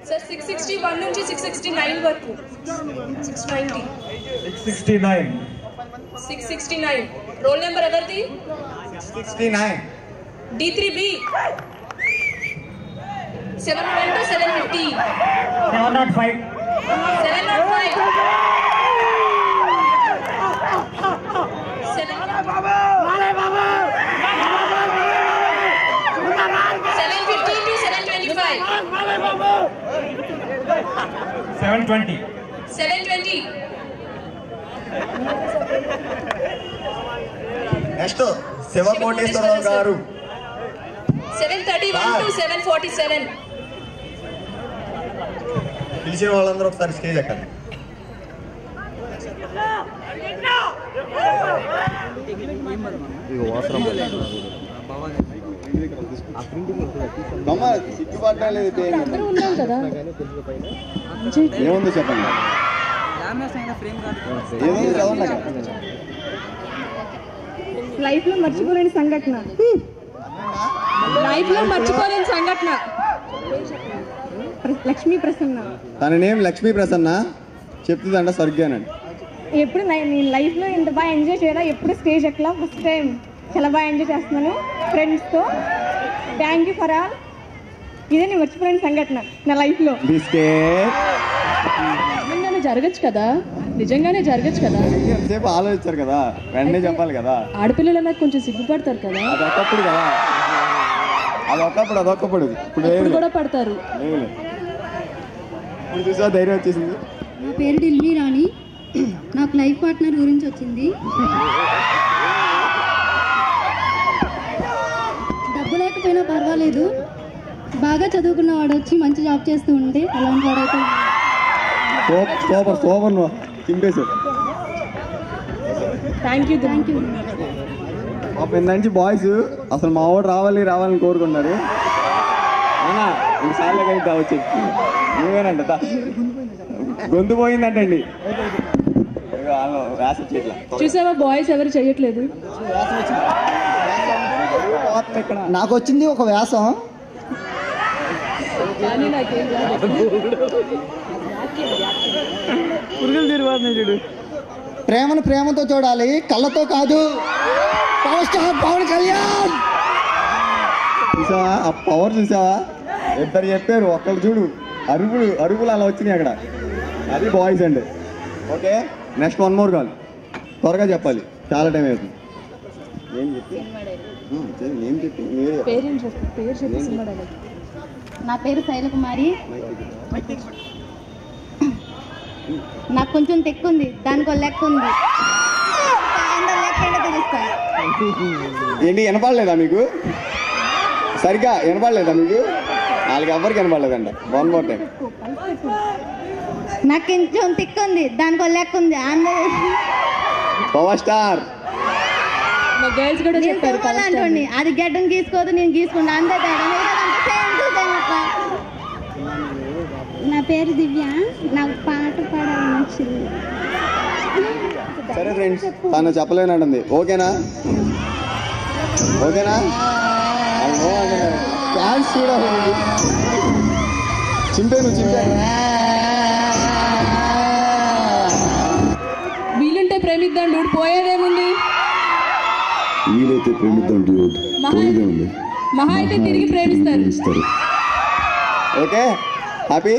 Sir 661 నుంచి 669 వరకు 690 669 roll number ఎవరిది 669 D3B 712 750 705 720 నెక్స్ట్ శివకోటేశ్వరరావు గారు 731 to 747 పిలిచిన వాళ్ళందరూ ఒకసారి స్టేజ్ ఎక్కండి. ఏముంది చెప్పండి. లైఫ్ లో మర్చిపోలేని సంఘటన లక్ష్మీ ప్రసన్న. తన నేమ్ లక్ష్మీ ప్రసన్న. చెప్తుందంట స్వర్గానండి. ఎప్పుడు నేను లైఫ్ లో ఇంత బాగా ఎంజాయ్ చేయాలా ఎప్పుడు స్టేజ్ ఎక్కలా. ఫస్ట్ టైం చాలా బాగా ఎంజాయ్ చేస్తున్నాను ఫ్రెండ్స్తో. Thank you for all. ఇదే నేను మర్చిపోలేని సంఘటన నా లైఫ్ లో. నిజంగానే జరగచ్చు కదా, నిజంగానే జరగచ్చు కదా. సేపు ఆలోచించారు కదా, వెంటనే చెప్పాలి కదా. ఆడపిల్లలు నాకు కొంచెం సిగ్గుపడతారు కదా. అదొకప్పుడు కదా, అదొకప్పుడు ఇప్పుడు కూడా పడతారు. ఇప్పుడు చూసా ధైర్యం వచ్చేసింది. నా పేరు ఢిల్లీ రాణి. నాకు లైఫ్ పార్ట్నర్ గురించి వచ్చింది. డబ్బు లేకపోయినా పర్వాలేదు, బాగా చదువుకున్న వాడు వచ్చి మంచి జాబ్ చేస్తూ ఉంటే అలాంటి వాడైతే సూపర్ చింపేశారు. Thank you. మా పెద్దంచి బాయ్స్ అసలు మా వాడు రావాలని కోరుకున్నారు. అవునా, ఇంకోసార్లు అయితే వచ్చి నువ్వేనంట గొంతు పోయిందంటండి. చూసావా, బాయ్స్ ఎవరు చేయట్లేదు. నాకు వచ్చింది ఒక వ్యాసం. ప్రేమను ప్రేమతో చూడాలి, కళ్ళతో కాదు. Power star Pawan Kalyan. చూసావా ఆ పవర్, చూసావా ఇద్దరు చెప్పారు, ఒక్కళ్ళు చూడు అరుగులు అలా వచ్చినాయి అక్కడ. అది బాయ్స్ అండి. Okay, next one more call. త్వరగా చెప్పాలి, చాలా టైం అవుతుంది. నా పేరు శైలకుమారి. నాకు కొంచెం తెక్కుంది, దానికి లెక్క ఉంది. ఏంటి వినపడలేదా మీకు? సరిగ్గా వినపడలేదా మీకు? వాళ్ళకి ఎవరికి వినపడలేదంట. One more time. నాకు కొంచెం తిక్కుంది, దానికి లెక్క ఉంది. Power star. అనుకోండి, అది గడ్డం గీసుకోదు, నేను గీసుకుంటా. అంతే నా పేరు దివ్య. నాకు పాట పాడాలని వచ్చింది. సరే ఫ్రెండ్స్, తను చెప్పలేనంటుంది. ఓకేనా? డాన్స్ చూడాలి. చింపాను. వీలుంటే ప్రేమిద్దాం డూడ్, పోయేదేముంది. వీలైతే ప్రేమిద్దాం డ్యూడ్, పోయేదేముంది. మహా అయితే తిరిగి ప్రేమిస్తారు. Okay, happy.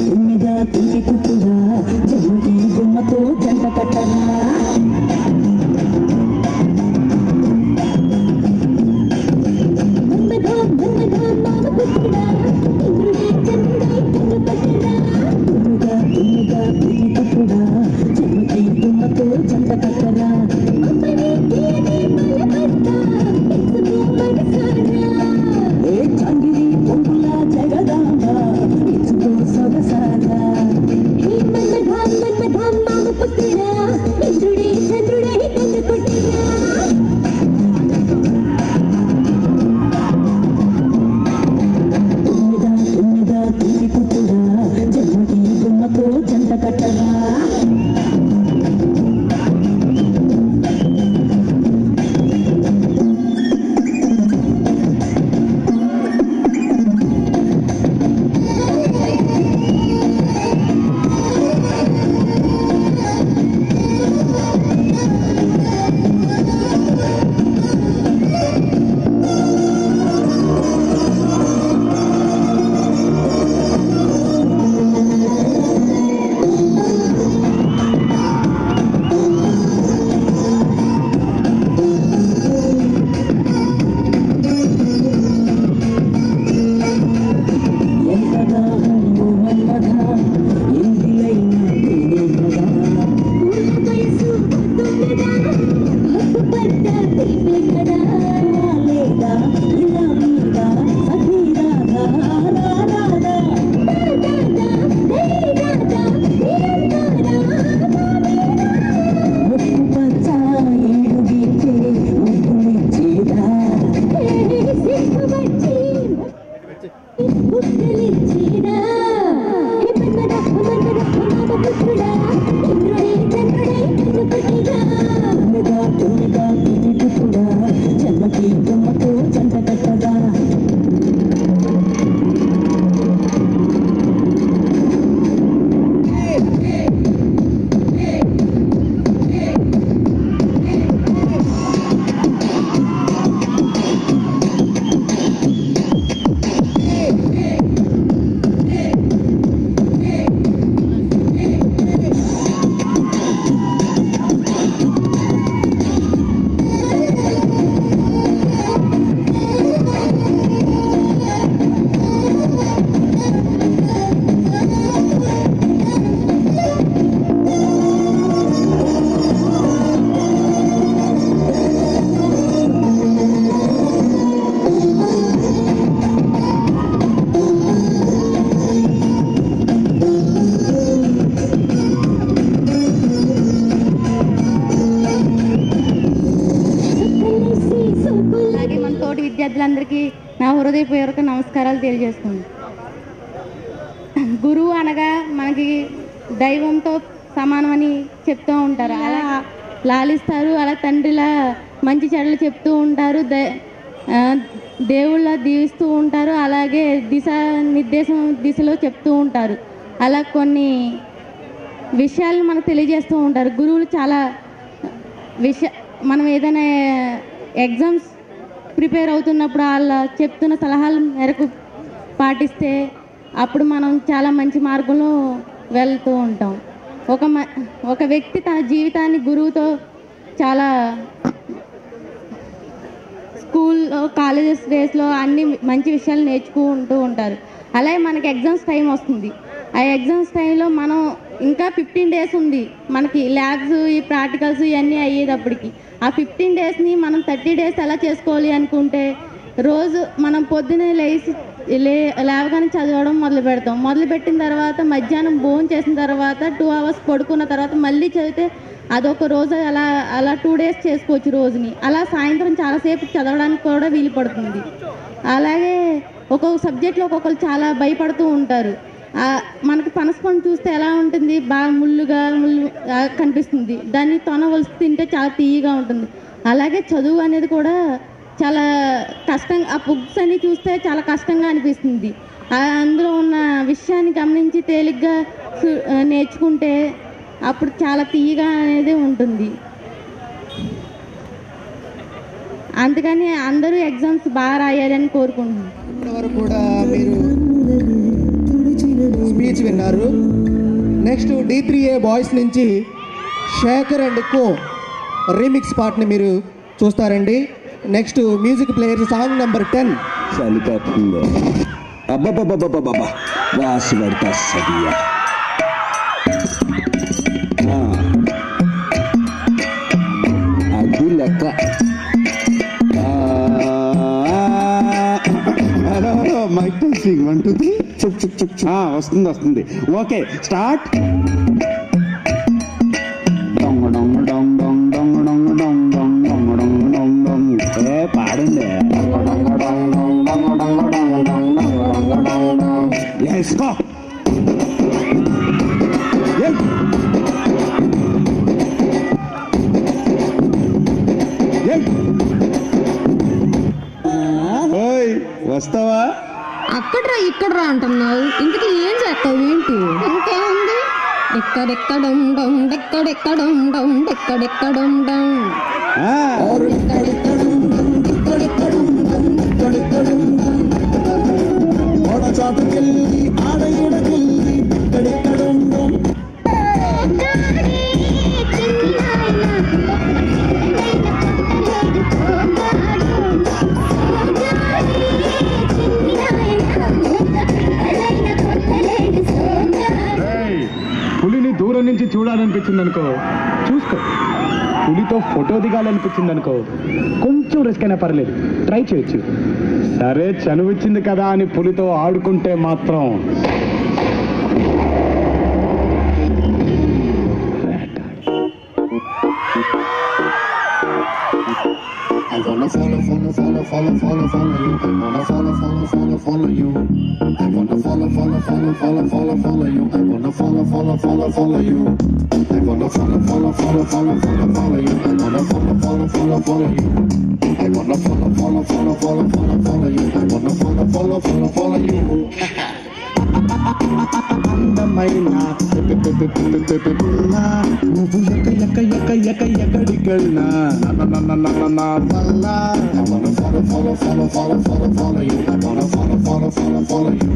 తుమ్మిదా తుమ్మి కుట్టురా, చెవుకి గుమ్మతో జంట కట్టరా. సభ్యులందరికీ నా హృదయపూర్వక నమస్కారాలు తెలియజేస్తున్నాను. గురువు అనగా మనకి దైవంతో సమానమని చెప్తూ ఉంటారు, అలా లాలిస్తారు, అలా తండ్రిలా మంచి చెడులు చెప్తూ ఉంటారు, దేవుళ్ళ దీవిస్తూ ఉంటారు, అలాగే దిశలో చెప్తూ ఉంటారు. అలా కొన్ని విషయాలను మనకు తెలియజేస్తూ ఉంటారు గురువులు. చాలా మనం ఏదైనా ఎగ్జామ్స్ ప్రిపేర్ అవుతున్నప్పుడు వాళ్ళ చెప్తున్న సలహాల మేరకు పాటిస్తే అప్పుడు మనం చాలా మంచి మార్గంలో వెళ్తూ ఉంటాం. ఒక వ్యక్తి తన జీవితాన్ని గురువుతో చాలా స్కూల్లో కాలేజెస్ డేస్లో అన్ని మంచి విషయాలు నేర్చుకుంటూ ఉంటారు. అలాగే మనకి ఎగ్జామ్స్ టైం వస్తుంది. ఆ ఎగ్జామ్స్ టైంలో మనం ఇంకా 15 days ఉంది మనకి ల్యాబ్స్, ఈ ప్రాక్టికల్స్ ఇవన్నీ అయ్యేటప్పటికి. ఆ 15 daysని మనం 30 days ఎలా చేసుకోవాలి అనుకుంటే, రోజు మనం పొద్దున్నే లేవగానే చదవడం మొదలు పెడతాం. మొదలుపెట్టిన తర్వాత మధ్యాహ్నం భోజనం చేసిన తర్వాత 2 hours పడుకున్న తర్వాత మళ్ళీ చదివితే అదొక రోజు అలా 2 days చేసుకోవచ్చు రోజుని. అలా సాయంత్రం చాలాసేపు చదవడానికి కూడా వీలు పడుతుంది. అలాగే ఒక్కొక్క సబ్జెక్ట్లో ఒక్కొక్కరు చాలా భయపడుతూ ఉంటారు. మనకి పనసపండు చూస్తే ఎలా ఉంటుంది, బాగా ముళ్ళు కనిపిస్తుంది, దాన్ని తొనవలసి తింటే చాలా తీయగా ఉంటుంది. అలాగే చదువు అనేది కూడా చాలా కష్టంగా, ఆ బుక్స్ అన్ని చూస్తే చాలా కష్టంగా అనిపిస్తుంది. అందులో ఉన్న విషయాన్ని గమనించి తేలిగ్గా నేర్చుకుంటే అప్పుడు చాలా తీయగా అనేది ఉంటుంది. అందుకని అందరూ ఎగ్జామ్స్ బాగా రాయాలని కోరుకుంటున్నాను. ఇప్పటివరకు కూడా మీరు స్పీచ్ విన్నారు. నెక్స్ట్ D3A బాయ్స్ నుంచి శేఖర్ అండ్ కో రీమిక్స్ పార్ట్ని మీరు చూస్తారండి. Next music player song number 10 చలిపోతుందో అబ్బబ్బబ్బబ్బబ్బబ్బా వాసి పడతా సదియా అది లెక్క. మైక్ టెస్టింగ్ 1 2 3 వస్తుంది. Okay start. పాడండి. వస్తావా? అక్కడ్రా ఇక్కడ్రా అంటున్నావు, ఇంతకీ ఏం చేస్తావు ఏంటి? ఇంకేముంది, ఎక్కడెక్కడం డౌన్ ఎక్కడెక్కడం డౌన్ ఎక్కడెక్కడం డౌన్ చాటుకెళ్ళి ఆడగిడకెళ్ళి ఎక్కడెక్కడం డౌన్. పులిని దూరం నుంచి చూడాలనిపించింది అనుకో, చూసుకో. పులితో ఫోటో దిగాలనిపించింది అనుకో, కొంచెం రిస్క్ అయినా పర్లేదు, ట్రై చేయొచ్చు. సరే చనువిచ్చింది కదా అని పులితో ఆడుకుంటే మాత్రం I wanna follow you. I wanna follow you. I wanna follow you. I wanna follow you. I wanna follow you. I wanna follow you. I wanna follow you. I wanna follow you. అందమైన నువ్వు ఎక్కడికెళ్ళినా నా వల్ల I wanna follow you. I wanna follow you.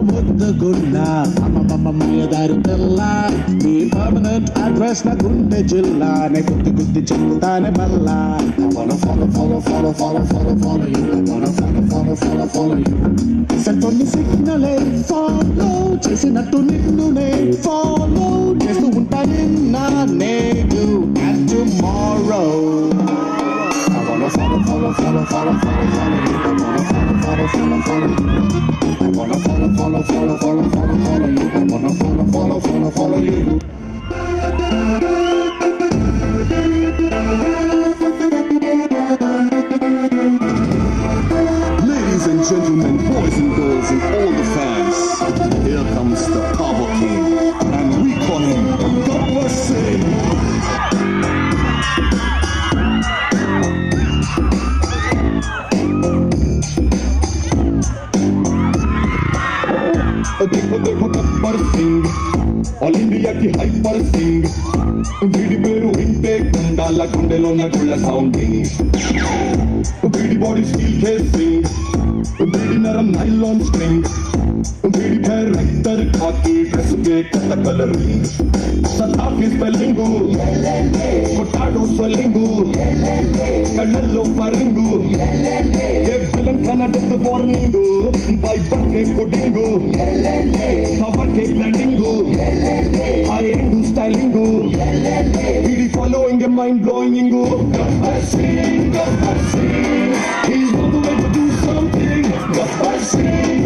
ముద్దగున్నా అమ్మమ్మయ్యదారు తెల్ల నీ permanent address నా గుండె జిల్లా నే గుద్ది చెప్తానే మళ్ళా. I wanna follow you. I wanna follow you. సెంటర్ని సిగ్నలే ఫాలో చేసినట్టు నిన్ను నే ఫాలో చేస్తూ ఉంటా నిన్న నేడు and tomorrow. I wanna follow you. I wanna follow you. I wanna follow you. వీళ్ళకి హైపర్ సింగ్ వీడి పేరు వింటే గుండాల గుండెలో గుళ్ళ సౌండింగ్ వీడి బాడీ స్టీల్ కేసింగ్ వీడి నరం నైలాన్ స్ట్రింగ్ వీడి క్యారెక్టర్ కాకి డ్రెస్ కే కొత్త కలరింగ్ సతాకి స్పెల్లింగు కొట్టాడో స్వెల్లింగు కళ్ళల్లో పరింగు ఏ ఫిలం కనడెత్ వార్నింగు వైబర్ కే కొడింగు power k blending high end styling వీడి following A mind blowing Gabbar Singh he's on the way to do something Gabbar Singh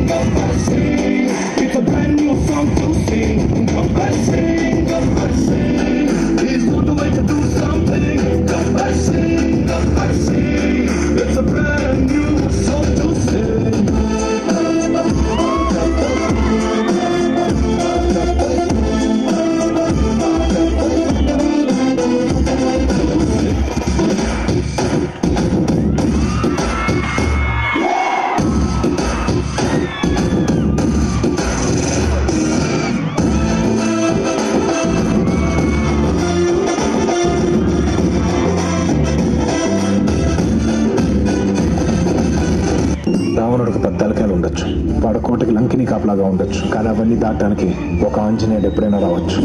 it's a brand new song to sing Gabbar Singh he's on the way to do something Gabbar Singh it's a brand new song to sing రావణుడికి పెద్దలకాయలు ఉండొచ్చు, పడకోటకి లంకిని కాపలాగా ఉండొచ్చు, కానీ అవన్నీ దాటడానికి ఒక ఆంజనేయుడు ఎప్పుడైనా రావచ్చు.